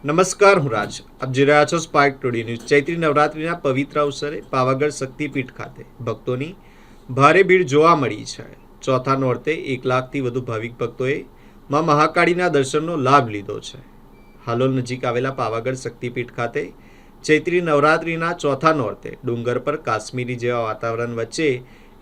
નમસ્કાર, હું રાજ. આપ જોઈ રહ્યા છો સ્પાર્ક ટુડે ન્યૂઝ. ચૈત્રી નવરાત્રિના પવિત્ર અવસરે પાવાગઢ શક્તિપીઠ ખાતે ભક્તોની ભારે ભીડ જોવા મળી છે. ચોથા નોરતે 1 લાખથી વધુ ભાવિક ભક્તોએ માં મહાકાળીના દર્શનનો લાભ લીધો છે. હાલોલ નજીક આવેલા પાવાગઢ શક્તિપીઠ ખાતે ચૈત્રી નવરાત્રિના ચોથા નોરતે ડુંગર પર કાશ્મીરી જેવા વાતાવરણ વચ્ચે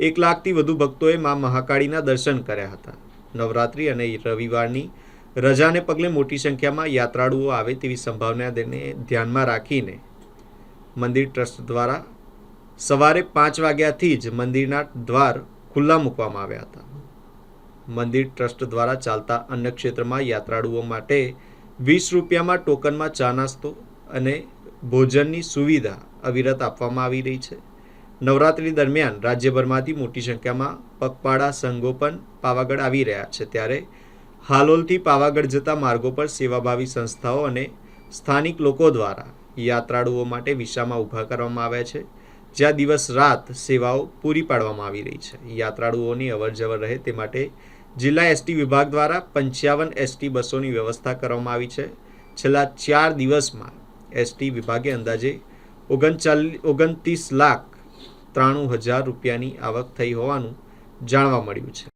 1 લાખથી વધુ ભક્તોએ માં મહાકાળીના દર્શન કર્યા હતા. નવરાત્રિ અને રવિવારની રજાને પગલે મોટી સંખ્યામાં યાત્રાળુઓ આવે તેવી સંભાવનાને ધ્યાનમાં રાખીને મંદિર ટ્રસ્ટ દ્વારા સવારે 5 વાગ્યાથી જ મંદિરના દ્વાર ખુલ્લા મૂકવામાં આવ્યા હતા. મંદિર ટ્રસ્ટ દ્વારા ચાલતા અન્ય ક્ષેત્રમાં યાત્રાળુઓ માટે 20 રૂપિયામાં ટોકનમાં ચા નાસ્તો અને ભોજનની સુવિધા અવિરત આપવામાં આવી રહી છે. નવરાત્રિ દરમિયાન રાજ્યભરમાંથી મોટી સંખ્યામાં પગપાળા સંઘો પણ પાવાગઢ આવી રહ્યા છે. ત્યારે હાલોલથી પાવાગઢ જતા માર્ગો પર સેવાભાવી સંસ્થાઓ અને સ્થાનિક લોકો દ્વારા યાત્રાળુઓ માટે વિસામા ઊભા કરવામાં આવ્યા છે, જ્યાં દિવસ રાત સેવાઓ પૂરી પાડવામાં આવી રહી છે. યાત્રાળુઓની અવરજવર રહે તે માટે જિલ્લા એસટી વિભાગ દ્વારા 55 એસટી બસોની વ્યવસ્થા કરવામાં આવી છે. છેલ્લા 4 દિવસમાં એસટી વિભાગે અંદાજે 29,93,00,000 રૂપિયાની આવક થઈ હોવાનું જાણવા મળ્યું છે.